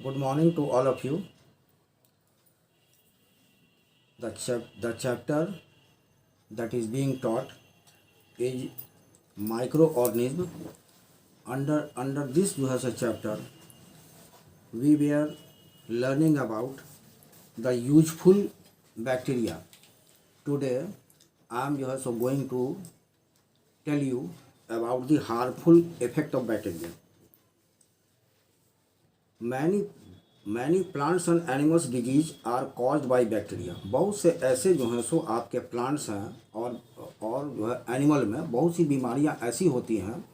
Good morning to all of you. The chapter that is being taught is microorganism. Under this जो है chapter, we were learning about the useful bacteria. Today, I am जो है going to tell you about the harmful effect of bacteria. Many plants and animals disease are caused by bacteria. बहुत से ऐसे जो हैं सो आपके प्लांट्स हैं और जो है एनिमल में बहुत सी बीमारियां ऐसी होती हैं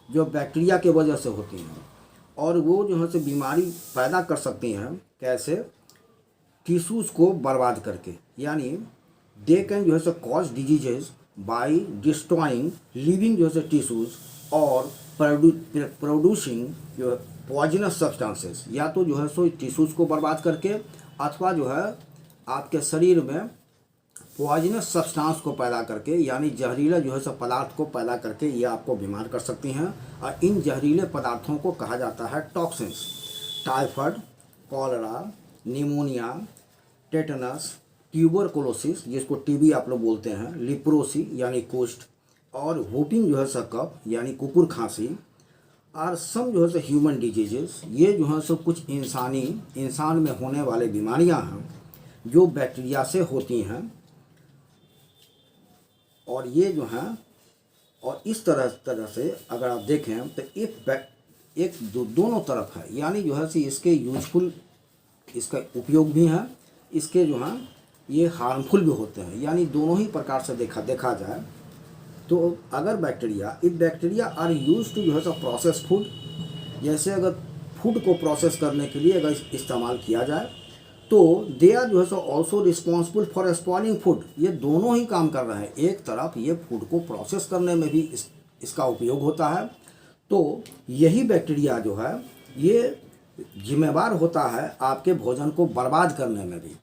जो बैक्टीरिया के वजह से होती हैं और वो जो है सो बीमारी पैदा कर सकती हैं। कैसे? टिश्यूज़ को बर्बाद करके, यानी दे कैन जो है सो cause diseases by destroying living जो है टिश्यूज़ और प्रोड्यूसिंग जो पॉइजनस सब्सटेंसेस, या तो जो है सो टिश्यूज़ को बर्बाद करके अथवा जो है आपके शरीर में पॉइजनस सब्सटेंस को पैदा करके, यानी जहरीले जो है सो पदार्थ को पैदा करके ये आपको बीमार कर सकती हैं। और इन जहरीले पदार्थों को कहा जाता है toxins. Typhoid, cholera, pneumonia, tetanus, tuberculosis जिसको टीबी आप लोग बोलते हैं, लिप्रोसी यानी कुष्ठ, और वूपिंग जो है सो कफ यानी कुकुर खांसी, और सम जो है सो ह्यूमन डिजीजेस, ये जो है सो कुछ इंसान में होने वाले बीमारियां हैं जो बैक्टीरिया से होती हैं। और ये जो हैं, और इस तरह से अगर आप देखें तो दोनों तरफ है, यानी जो है सो इसके यूजफुल, इसका उपयोग भी है, इसके जो हैं ये हार्मफुल भी होते हैं, यानी दोनों ही प्रकार से देखा जाए तो अगर बैक्टीरिया आर यूज टू जो है सो प्रोसेस फूड, जैसे अगर फूड को प्रोसेस करने के लिए अगर इस्तेमाल किया जाए तो दे आर जो है so also responsible for spoiling food. ये दोनों ही काम कर रहे हैं। एक तरफ ये फूड को प्रोसेस करने में भी इसका उपयोग होता है, तो यही बैक्टीरिया जो है ये जिम्मेवार होता है आपके भोजन को बर्बाद करने में भी,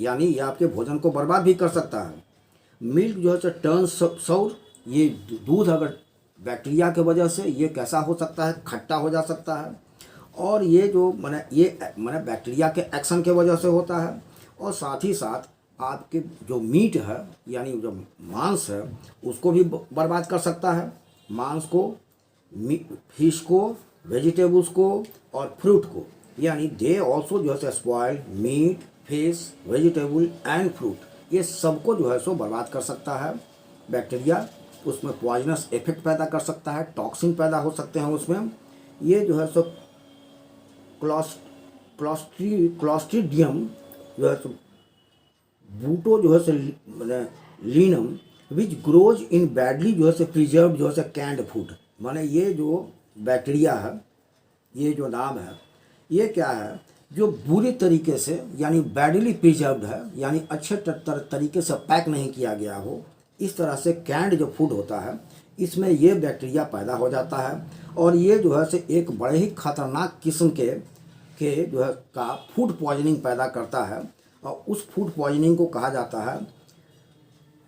यानी ये आपके भोजन को बर्बाद भी कर सकता है। मिल्क जो है सो टर्न सौर, ये दूध अगर बैक्टीरिया के वजह से ये कैसा हो सकता है, खट्टा हो जा सकता है, और ये जो मैंने बैक्टीरिया के एक्शन के वजह से होता है। और साथ ही साथ आपके जो मीट है यानी जो मांस है उसको भी बर्बाद कर सकता है। मांस को, फिश को, वेजिटेबल्स को और फ्रूट को, यानी दे ऑल्सो जो है spoil meat, fish, vegetable and fruit, ये सबको जो है सो बर्बाद कर सकता है बैक्टीरिया। उसमें पॉइजनस इफेक्ट पैदा कर सकता है, टॉक्सिन पैदा हो सकते हैं उसमें। ये जो है सो क्लॉस्ट्रीडियम जो है सो बूटो जो है सो लीनम विच ग्रोज इन बैडली जो है सो प्रिजर्व जो है सो कैंड फूड। माने ये जो बैक्टीरिया है, ये जो नाम है, ये क्या है, जो बुरी तरीके से यानी बैडली प्रिजर्व्ड है, यानी अच्छे तरीके से पैक नहीं किया गया हो, इस तरह से कैंड जो फूड होता है इसमें ये बैक्टीरिया पैदा हो जाता है। और ये जो है से एक बड़े ही खतरनाक किस्म के जो है का फूड पॉइजनिंग पैदा करता है, और उस फूड पॉइजनिंग को कहा जाता है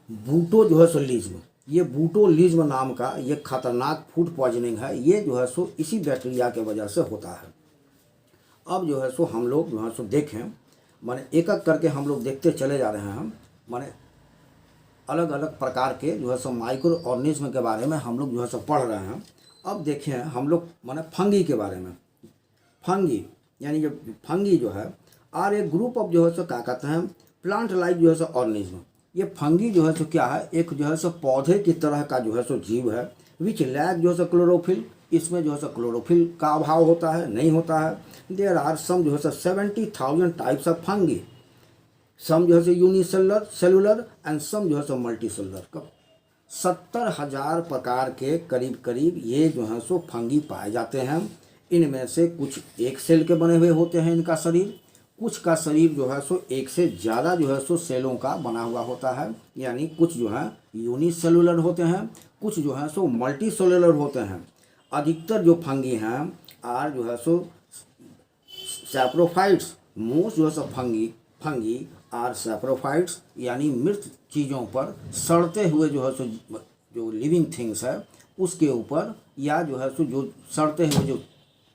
बूटो जो है सो लीज्म। ये बूटोलिज्म नाम का ये खतरनाक फूड पॉइजनिंग है, ये जो है सो इसी बैक्टीरिया के वजह से होता है। अब जो है सो हम लोग जो है सो देखें, माने एक एक करके हम लोग देखते चले जा रहे हैं, माने अलग अलग प्रकार के जो है सो माइक्रो ऑर्गेनिज्म के बारे में हम लोग जो है सो पढ़ रहे हैं। अब देखें हम लोग माने फंगी के बारे में। फंगी यानी जो फंगी जो है आर एक ग्रुप ऑफ जो है सो क्या कहते हैं प्लांट लाइक जो है सो ऑर्गेनिज्म। ये फंगी जो है सो क्या है, एक जो है सो पौधे की तरह का जो है सो जीव है, विच लैक जो है सो क्लोरोफिल, इसमें जो है सो क्लोरोफिल का अभाव होता है, नहीं होता है। देयर आर सम जो है सो 70,000 टाइप्स ऑफ फंगी, सम जो है सो यूनिसेलुलर, सेलुलर एंड सम जो है सो मल्टी सेलुलर। 70,000 प्रकार के करीब ये जो है सो फंगी पाए जाते हैं। इनमें से कुछ एक सेल के बने हुए होते हैं इनका शरीर, कुछ का शरीर जो है सो एक से ज़्यादा जो है सो सेलों का बना हुआ होता है, यानी कुछ जो है यूनिसेलुलर होते हैं, कुछ जो है सो मल्टी सेलुलर होते हैं। अधिकतर जो फंगी हैं आर जो है सो सैप्रोफाइट्स। मोस्ट जो है सो फंगी आर सैप्रोफाइट्स, यानी मृत चीज़ों पर, सड़ते हुए जो है सो जो लिविंग थिंग्स है उसके ऊपर, या जो है सो जो सड़ते हुए जो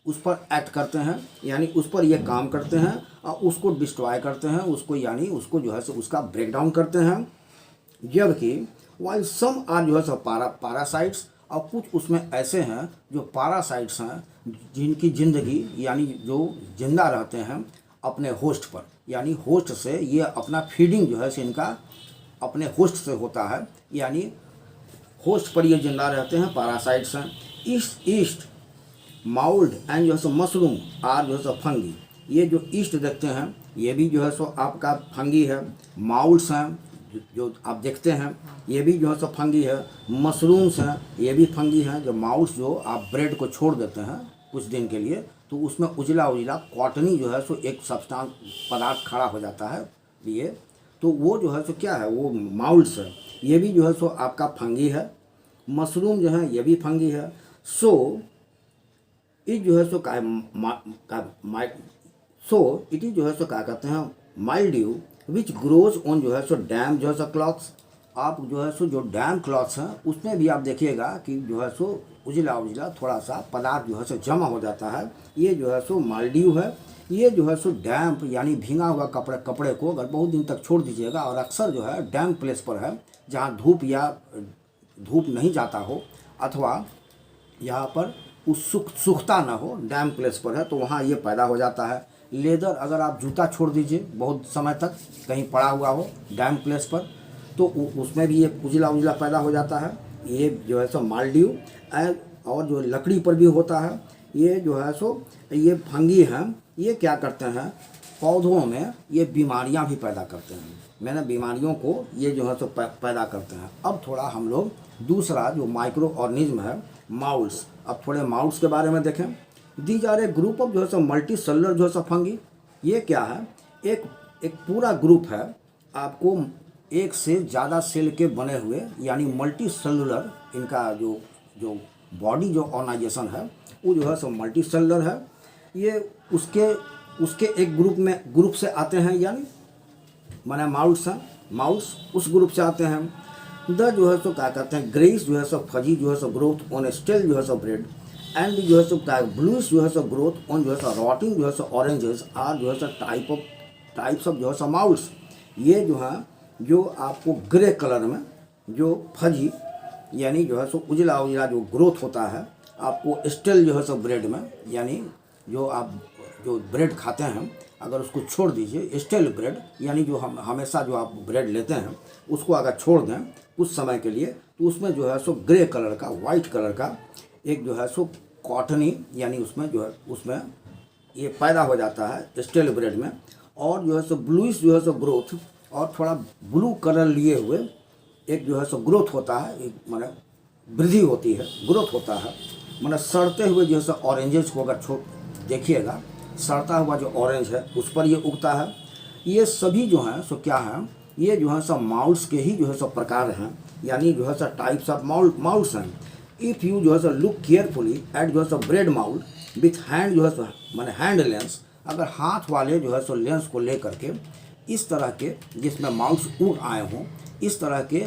उस पर एक्ट करते हैं, यानी उस पर ये काम करते हैं और उसको डिस्ट्रॉय करते हैं, उसको यानी उसको जो है सो उसका ब्रेक डाउन करते हैं। जबकि वाइल सम आर जो है सो पैरासाइट्स, और कुछ उसमें ऐसे हैं जो पैरासाइट्स हैं जिनकी ज़िंदगी यानी जो जिंदा रहते हैं अपने होस्ट पर, यानी होस्ट से ये अपना फीडिंग जो है सो इनका अपने होस्ट से होता है, यानी होस्ट पर ये जिंदा रहते हैं, पैरासाइट्स हैं। ईस्ट माउल्ड एंड जो है सो मशरूम आर जो है सो फंगी, ये जो ईस्ट देखते हैं ये भी जो है सो आपका फंगी है। माउल्ड्स हैं जो आप देखते हैं ये भी जो है सो फंगी है। मशरूम्स हैं ये भी फंगी हैं। जो माउल्स जो आप ब्रेड को छोड़ देते हैं कुछ दिन के लिए तो उसमें उजला उजला कॉटनी जो है सो एक सब्सटेंस पदार्थ खड़ा हो जाता है ये, तो वो जो है सो क्या है, वो माउल्स है। ये भी जो है सो आपका फंगी है। मशरूम जो है ये भी फंगी है। सो इट जो है सो इट जो है सो क्या कहते हैं माइल्ड्यू विच ग्रोज ऑन जो है सो डैम जो है सो क्लॉथ्स। आप जो है सो जो डैम क्लॉथ्स हैं उसमें भी आप देखिएगा कि जो है सो उजला उजला थोड़ा सा पदार्थ जो है सो जमा हो जाता है, ये जो है सो माइल्ड्यू है। ये जो है सो डैम्प यानी भींगा हुआ कपड़े को अगर बहुत दिन तक छोड़ दीजिएगा, और अक्सर जो है डैम्प प्लेस पर है जहाँ धूप नहीं जाता हो अथवा यहाँ पर उस सूखता ना हो, डैम प्लेस पर है तो वहाँ ये पैदा हो जाता है। लेदर, अगर आप जूता छोड़ दीजिए बहुत समय तक कहीं पड़ा हुआ हो डैम प्लेस पर तो उसमें भी ये उजला उजला पैदा हो जाता है, ये जो है सो माइल्ड्यू। और जो लकड़ी पर भी होता है ये जो है सो ये फंगी हैं। ये क्या करते हैं पौधों में ये बीमारियां भी पैदा करते हैं, मैंने बीमारियों को ये जो है सो पैदा करते हैं। अब थोड़ा हम लोग दूसरा जो माइक्रो ऑर्गेनिज्म है माउल्स, अब थोड़े माउल्स के बारे में देखें। These are a group of जो है सो मल्टी सेलुलर जो है सो फंगी। ये क्या है, एक पूरा ग्रुप है आपको एक से ज़्यादा सेल के बने हुए, यानी मल्टी सेलुलर इनका जो बॉडी जो ऑर्गेनाइजेशन है वो जो है सो मल्टी सेलुलर है। ये उसके एक ग्रुप से आते हैं, यानी माने माउल्स हैं, माउल्स उस ग्रुप से आते हैं। द जो है सो क्या कहते हैं ग्रेस जो है सो फजी जो है सो ग्रोथ ऑन स्टेल जो है सो ब्रेड एंड जो है सो ब्लूइश जो है सो ग्रोथ ऑन जो है सो रॉटिंग जो है सो ऑरेंजेस आर जो है सो टाइप्स ऑफ जो है सो माउल्स। ये जो है जो आपको ग्रे कलर में जो फजी यानी जो है सो उजला उजला जो ग्रोथ होता है आपको स्टेल जो है सो ब्रेड में, यानी जो आप जो ब्रेड खाते हैं अगर उसको छोड़ दीजिए स्टेल ब्रेड, यानी जो हम हमेशा जो आप ब्रेड लेते हैं उसको अगर छोड़ दें कुछ समय के लिए तो उसमें जो है सो ग्रे कलर का वाइट कलर का एक जो है सो कॉटनी यानी उसमें जो है उसमें ये पैदा हो जाता है स्टेल ब्रेड में। और जो है सो ब्लूइश जो है सो ग्रोथ और थोड़ा ब्लू कलर लिए हुए एक जो है सो ग्रोथ होता है, एक माने वृद्धि होती है, ग्रोथ होता है। माने सड़ते हुए जो है सो ऑरेंजेस को अगर देखिएगा, सड़ता हुआ जो ऑरेंज है उस पर ये उगता है। ये सभी जो हैं सो क्या हैं, ये जो है सो माउल्स के ही जो है सो प्रकार हैं, यानी जो है सो टाइप्स ऑफ माउल्स हैं। इफ़ यू जो है सो लुक केयरफुली एट जो है सो ब्रेड माउल्ड विथ हैंड जो है सो माने हैंड लेंस, अगर हाथ वाले जो है सो लेंस को ले करके इस तरह के जिसमें माउल्स उग आए हों इस तरह के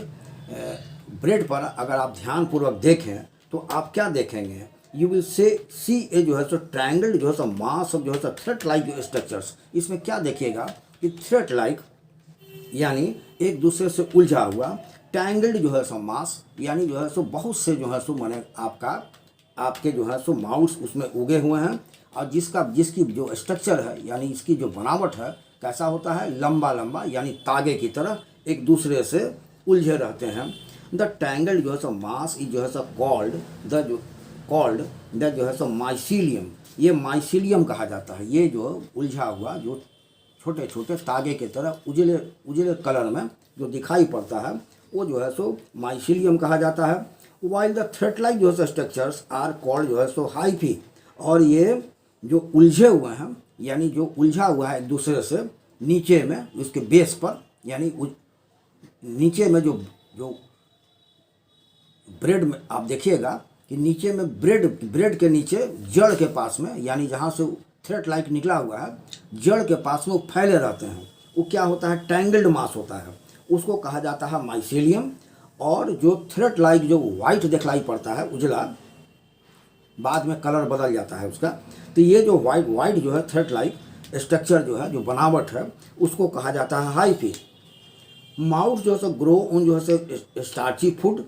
ब्रेड पर अगर आप ध्यानपूर्वक देखें तो आप क्या देखेंगे, यू विल सी ए जो है सो ट्रायंगल जो है सो मास ऑफ जो है सो थ्रेड लाइक जो स्ट्रक्चर्स। इसमें क्या देखिएगा कि थ्रेड लाइक यानी एक दूसरे से उलझा हुआ, टैंगल्ड जो है सो मास यानी जो है सो बहुत से जो है सो माने आपके जो है सो माउल्स उसमें उगे हुए हैं। और जिसकी जो स्ट्रक्चर है यानी इसकी जो बनावट है कैसा होता है, लंबा लंबा यानी तागे की तरह एक दूसरे से उलझे रहते हैं। द टैंगल्ड जो है सो मास इज जो है सो कॉल्ड द जो है सो माइसीलियम, ये माइसीलियम कहा जाता है। ये जो उलझा हुआ जो छोटे छोटे तागे की तरह उजले कलर में जो दिखाई पड़ता है वो जो है सो माइसीलियम कहा जाता है। वाइल द थ्रेड लाइक जो है सो स्ट्रक्चर्स आर कॉल्ड जो है सो हाइफी, और ये जो उलझे हुए हैं यानी जो उलझा हुआ है एक दूसरे से नीचे में उसके बेस पर, यानी नीचे में जो ब्रेड में आप देखिएगा कि नीचे में ब्रेड के नीचे जड़ के पास में, यानी जहाँ से थ्रेड लाइक निकला हुआ है जड़ के पास में वो फैले रहते हैं, वो क्या होता है टैंगल्ड मास होता है, उसको कहा जाता है माइसीलियम। और जो थ्रेड लाइक जो वाइट दिखलाई पड़ता है उजला बाद में कलर बदल जाता है उसका। तो ये जो वाइट वाइट जो है थ्रेड लाइक स्ट्रक्चर जो है, जो बनावट है, उसको कहा जाता है हाइफी। माउथ जो है सो ग्रो उन जो है सो starchy food,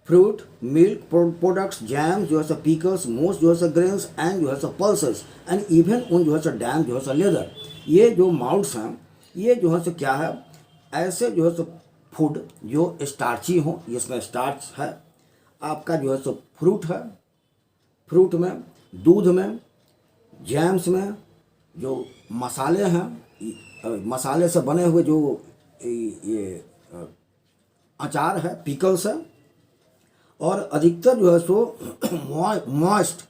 fruit, milk products, jam जो है सो पिकल्स, मोस्ट जो है सो ग्रेन्स एंड जो है सो पल्सेस एंड इवन उन जो है सो डैम जो है सो लेदर। ये जो माउथ्स हैं ये जो है सो क्या है, ऐसे जो है सो फूड जो स्टार्ची हो, जिसमें स्टार्च है, आपका जो है सो फ्रूट है, फ्रूट में, दूध में, जैम्स में, जो मसाले हैं, मसाले से बने हुए जो ये अचार है, पिकल्स है, और अधिकतर जो है सो मॉइस्ट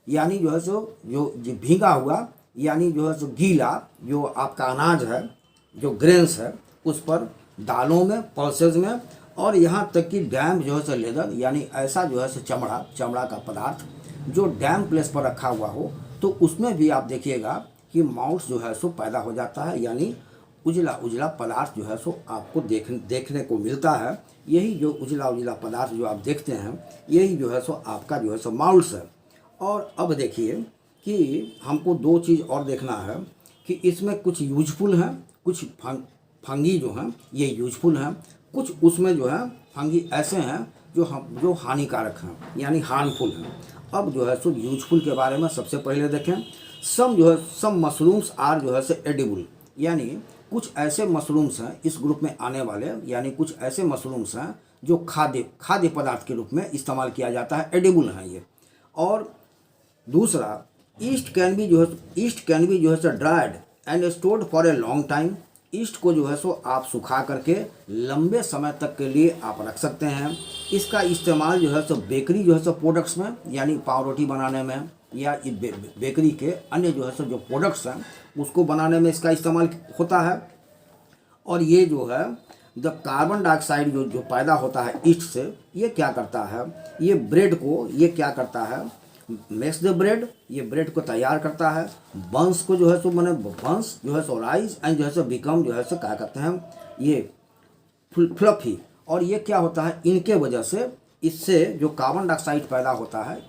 यानी जो है सो जो भीगा हुआ यानी जो है सो गीला जो आपका अनाज है, जो ग्रेन्स है, उस पर दालों में, पल्सेस में, और यहाँ तक कि डैम जो है सो लेदर यानी ऐसा जो है सो चमड़ा का पदार्थ जो डैम प्लेस पर रखा हुआ हो, तो उसमें भी आप देखिएगा कि माउथ जो है सो पैदा हो जाता है, यानी उजला उजला पदार्थ जो है सो आपको देखने को मिलता है। यही जो उजला उजला पदार्थ जो आप देखते हैं, यही जो है सो आपका जो है सो माउथ है। और अब देखिए कि हमको दो चीज़ और देखना है कि इसमें कुछ यूजफुल हैं, कुछ फंगी जो हैं ये यूजफुल हैं, कुछ उसमें जो है फंगी ऐसे हैं जो हानिकारक हैं यानी हार्मफुल हैं। अब जो है सो यूजफुल के बारे में सबसे पहले देखें। सम मशरूम्स आर जो है सो एडिबल, यानी कुछ ऐसे मशरूम्स हैं इस ग्रुप में आने वाले, यानी कुछ ऐसे मशरूम्स हैं जो खाद्य पदार्थ के रूप में इस्तेमाल किया जाता है, एडिबल हैं ये। और दूसरा, ईस्ट कैन बी जो है सो dried and stored for a long time. Yeast को जो है सो आप सुखा करके लंबे समय तक के लिए आप रख सकते हैं। इसका इस्तेमाल जो है सो बेकरी जो है सो प्रोडक्ट्स में, यानी पाव रोटी बनाने में, या बेकरी के अन्य जो है सो जो प्रोडक्ट्स हैं उसको बनाने में इसका इस्तेमाल होता है। और ये जो है द कार्बन डाइऑक्साइड जो पैदा होता है ईस्ट से, ये क्या करता है, ये ब्रेड को ये क्या करता है, मेक्स द ब्रेड, ये ब्रेड को तैयार करता है। बंस को जो है सो मैंने बंस जो है सो राइस एंड जो है सो बिकम जो है सो क्या करते हैं ये फ्लफी। और ये क्या होता है, इनके वजह से इससे जो कार्बन डाइऑक्साइड पैदा होता है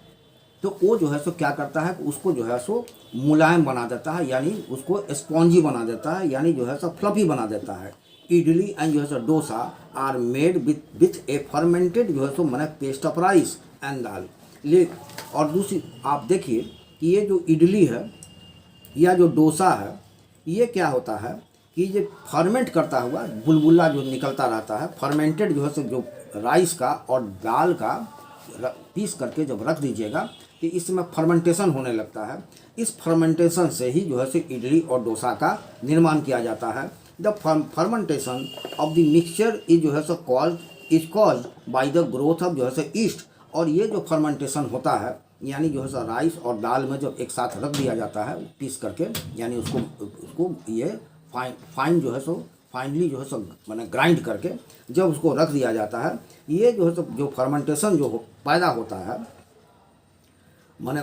तो वो जो है सो क्या करता है, उसको जो है सो मुलायम बना देता है, यानी उसको स्पॉन्जी बना देता है, यानी जो है सो फ्लफी बना देता है। इडली एंड जो है सो dosa are made with a fermented जो है सो मैंने paste of rice and dal. और दूसरी आप देखिए कि ये जो इडली है या जो डोसा है, ये क्या होता है कि ये फर्मेंट करता हुआ बुलबुला जो निकलता रहता है, फर्मेंटेड जो है सो जो राइस का और दाल का पीस करके जब रख दीजिएगा कि इसमें फर्मेंटेशन होने लगता है। इस फर्मेंटेशन से ही जो है सो इडली और डोसा का निर्माण किया जाता है। The fermentation of the mixture is जो है सो caused by the growth of जो है सो ईस्ट। और ये जो फर्मेंटेशन होता है, यानी जो है सो राइस और दाल में जब एक साथ रख दिया जाता है पीस करके, यानी उसको ये फाइन जो है सो फाइनली जो है सो मैंने ग्राइंड करके जब उसको रख दिया जाता है, ये जो है सो जो फर्मेंटेशन जो पैदा होता है, माने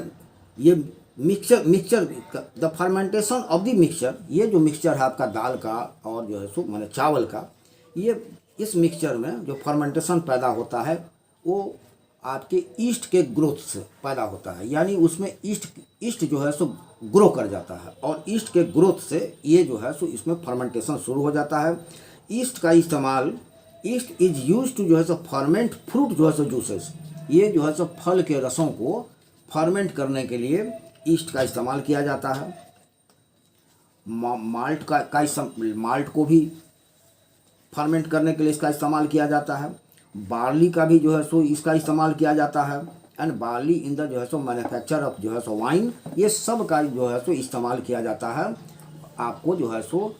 ये mixture the fermentation of the mixture, ये जो मिक्सचर है आपका दाल का और जो है सो मैंने चावल का, ये इस मिक्सचर में जो फर्मेंटेशन पैदा होता है वो आपके ईस्ट के ग्रोथ से पैदा होता है, यानी उसमें ईस्ट जो है सो ग्रो कर जाता है, और ईस्ट के ग्रोथ से ये जो है सो इसमें फर्मेंटेशन शुरू हो जाता है। ईस्ट का इस्तेमाल, ईस्ट इज यूज टू जो है सो फर्मेंट फ्रूट जो है सो जूसेस, ये जो है सो फल के रसों को फर्मेंट करने के लिए ईस्ट का इस्तेमाल किया जाता है। माल्ट को भी फर्मेंट करने के लिए इसका इस्तेमाल किया जाता है। बार्ली का भी जो है सो इसका इस्तेमाल किया जाता है। एंड बार्ली इन द जो है सो मैन्युफैक्चर ऑफ जो है सो वाइन, ये सब का जो है सो इस्तेमाल किया जाता है आपको जो है सो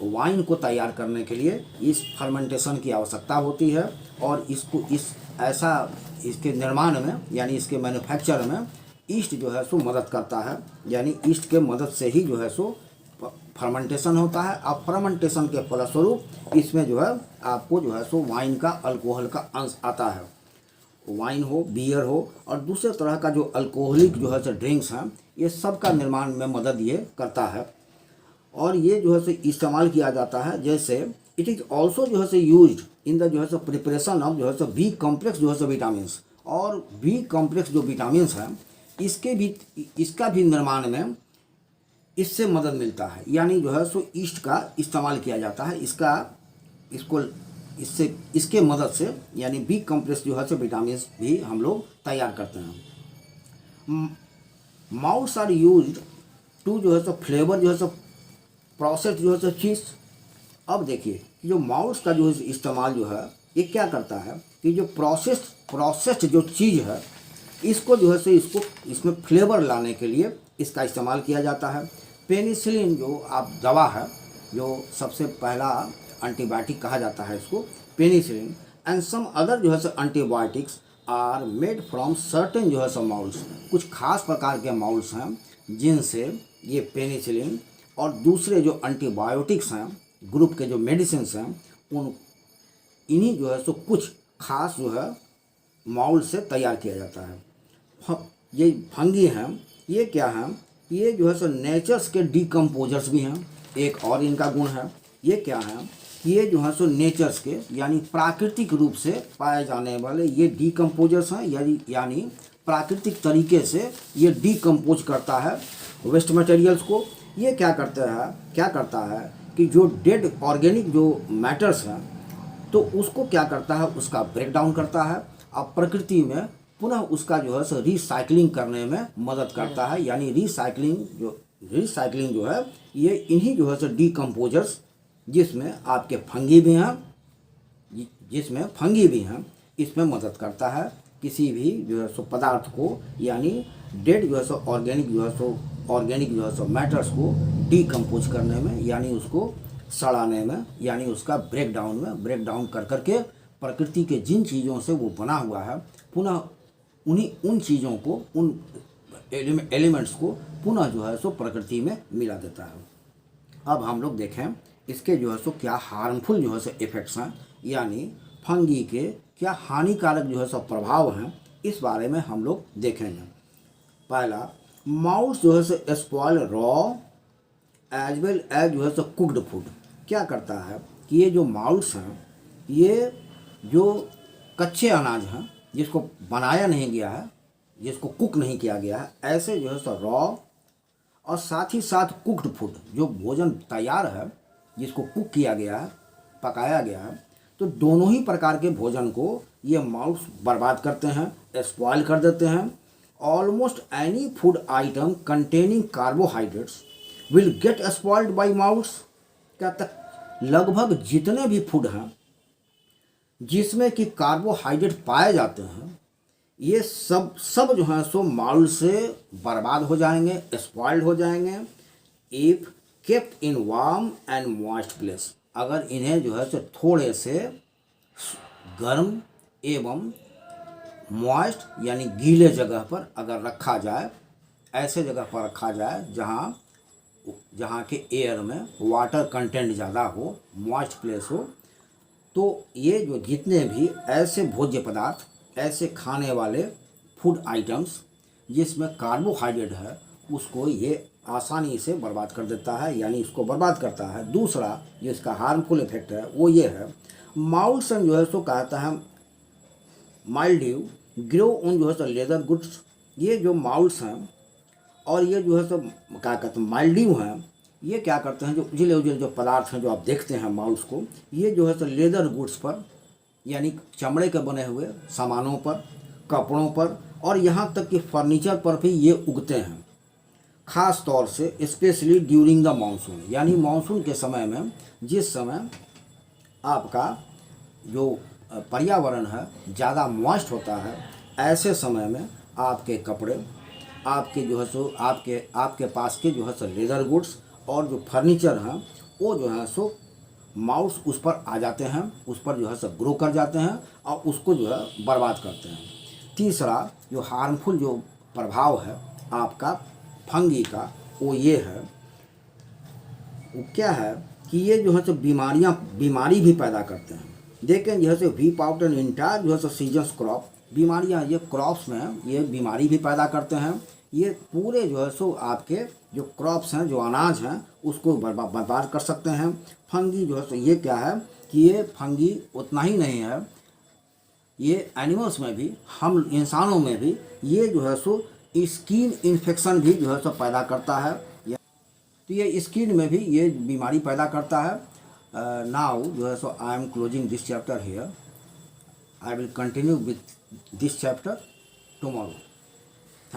वाइन को तैयार करने के लिए। इस फर्मेंटेशन की आवश्यकता होती है, और इसके निर्माण में यानी इसके मैन्युफैक्चर में ईस्ट जो है सो मदद करता है, यानी ईस्ट के मदद से ही जो है सो फर्मेंटेशन होता है। अब फर्मेंटेशन के फलस्वरूप इसमें जो है आपको जो है सो वाइन का अल्कोहल का अंश आता है। वाइन हो, बियर हो, और दूसरे तरह का जो अल्कोहलिक जो है सो ड्रिंक्स हैं, ये सब का निर्माण में मदद ये करता है। और ये जो है सो इस्तेमाल किया जाता है, जैसे इट इज़ ऑल्सो जो है सो यूज्ड इन द जो है सो प्रिपरेशन ऑफ जो है सो बी कॉम्प्लेक्स जो है सो विटामिन्स। और बी कॉम्प्लेक्स जो विटामिन्स हैं इसका भी निर्माण में इससे मदद मिलता है, यानी जो है सो ईस्ट का इस्तेमाल किया जाता है इसके मदद से, यानी बी कॉम्प्लेक्स जो है सो विटामिन भी हम लोग तैयार करते हैं। माउस आर यूज्ड टू जो है सो फ्लेवर जो है सो प्रोसेस जो है सो चीज़। अब देखिए कि जो माउस का जो इस्तेमाल जो है ये क्या करता है कि जो प्रोसेस्ड जो चीज़ है इसको जो है सो इसमें फ्लेवर लाने के लिए इसका इस्तेमाल किया जाता है। पेनिसिलिन जो आप दवा है, जो सबसे पहला एंटीबायोटिक कहा जाता है इसको पेनिसिलिन, एंड सम अदर जो है सो antibiotics are made from certain जो है सो माउल्स। कुछ खास प्रकार के माउल्स हैं जिनसे ये पेनिसिलिन और दूसरे जो एंटीबायोटिक्स हैं, ग्रुप के जो मेडिसिन हैं, इन्हीं जो है सो कुछ खास जो है माउल से तैयार किया जाता है। ये फंगी हैं, ये क्या हैं, ये जो है सो नेचर्स के डीकम्पोजर्स भी हैं। एक और इनका गुण है, ये क्या है, ये जो है सो नेचर्स के यानी प्राकृतिक रूप से पाए जाने वाले ये डीकम्पोजर्स हैं, यानी प्राकृतिक तरीके से ये डीकम्पोज करता है वेस्ट मटेरियल्स को। ये क्या करता है कि जो डेड ऑर्गेनिक जो मैटर्स हैं तो उसको क्या करता है, उसका ब्रेक डाउन करता है, अब प्रकृति में पुनः उसका जो है सो रिसाइकलिंग करने में मदद करता है। यानी रिसाइकलिंग जो है ये इन्हीं जो है सो डीकम्पोजर्स, जिसमें फंगी भी हैं, इसमें मदद करता है किसी भी जो है सो पदार्थ को, यानी डेड जो है सो ऑर्गेनिक जो है सो मैटर्स को डीकम्पोज करने में, यानी उसको सड़ाने में, यानी उसका ब्रेक डाउन कर के प्रकृति के जिन चीज़ों से वो बना हुआ है पुनः उन चीज़ों को, उन एलिमेंट्स को पुनः जो है सो प्रकृति में मिला देता है। अब हम लोग देखें इसके जो है सो क्या हार्मफुल जो है सो इफ़ेक्ट्स हैं, यानी फंगी के क्या हानिकारक जो है सो प्रभाव हैं, इस बारे में हम लोग देखेंगे। पहला, माउस जो है सो spoil raw as well as जो है सो कुक्ड फूड। क्या करता है कि ये जो माउस हैं, ये जो कच्चे अनाज हैं जिसको बनाया नहीं गया है, जिसको कुक नहीं किया गया है, ऐसे जो है सो रॉ और साथ ही साथ कुक्ड फूड, जो भोजन तैयार है जिसको कुक किया गया है, पकाया गया है, तो दोनों ही प्रकार के भोजन को ये माउस बर्बाद करते हैं, स्पॉइल कर देते हैं। Almost any food item containing carbohydrates will get spoiled bye mouse. क्या तक लगभग जितने भी फूड हैं जिसमें कि कार्बोहाइड्रेट पाए जाते हैं, ये सब जो है सो माउल से बर्बाद हो जाएंगे, स्पॉइल्ड हो जाएंगे, if kept in warm and moist place. अगर इन्हें जो है सो थोड़े से गर्म एवं मॉइस्ट यानी गीले जगह पर अगर रखा जाए, ऐसे जगह पर रखा जाए जहाँ के एयर में वाटर कंटेंट ज़्यादा हो, मॉइस्ट प्लेस हो, तो ये जो जितने भी ऐसे भोज्य पदार्थ, ऐसे खाने वाले फूड आइटम्स जिसमें कार्बोहाइड्रेट है, उसको ये आसानी से बर्बाद कर देता है, यानी इसको बर्बाद करता है। दूसरा जो इसका हार्मफुल इफेक्ट है वो ये है, माउल्सन जो है सो कहता है माइल्ड्यू ग्रो ऑन जो है सो लेदर गुड्स। ये जो माउल्स हैं और ये जो है सो क्या कहते हैं माइल्ड्यू हैं, ये क्या करते हैं, जो उजले जो पदार्थ हैं जो आप देखते हैं माउल्स को, ये जो है सो लेदर गुड्स पर, यानी चमड़े के बने हुए सामानों पर, कपड़ों पर और यहाँ तक कि फर्नीचर पर भी ये उगते हैं। ख़ास तौर से स्पेशली ड्यूरिंग द मानसून, यानी मानसून के समय में, जिस समय आपका जो पर्यावरण है ज़्यादा मॉइस्ट होता है, ऐसे समय में आपके कपड़े, आपके जो है सो आपके पास के जो है सो लेदर गुड्स और जो फर्नीचर हैं वो जो है सो माउस उस पर आ जाते हैं, उस पर जो है सो ग्रो कर जाते हैं और उसको जो है बर्बाद करते हैं। तीसरा जो हार्मफुल जो प्रभाव है आपका फंगी का, वो ये है, वो क्या है कि ये जो है सो बीमारी भी पैदा करते हैं। देखें जो है सो वीप आउट एंड इंटायर जो है सो सीजन्स क्रॉप, बीमारियाँ ये क्रॉप्स में ये बीमारी भी पैदा करते हैं। ये पूरे जो है सो आपके जो क्रॉप्स हैं, जो अनाज हैं, उसको बर्बाद कर सकते हैं। फंगी जो है सो ये क्या है कि ये फंगी उतना ही नहीं है, ये एनिमल्स में भी, हम इंसानों में भी ये जो है सो स्किन इन्फेक्शन भी जो है सो पैदा करता है। तो ये स्किन में भी ये बीमारी पैदा करता है। नाउ जो है सो I am closing this chapter here. I will continue with this chapter tomorrow.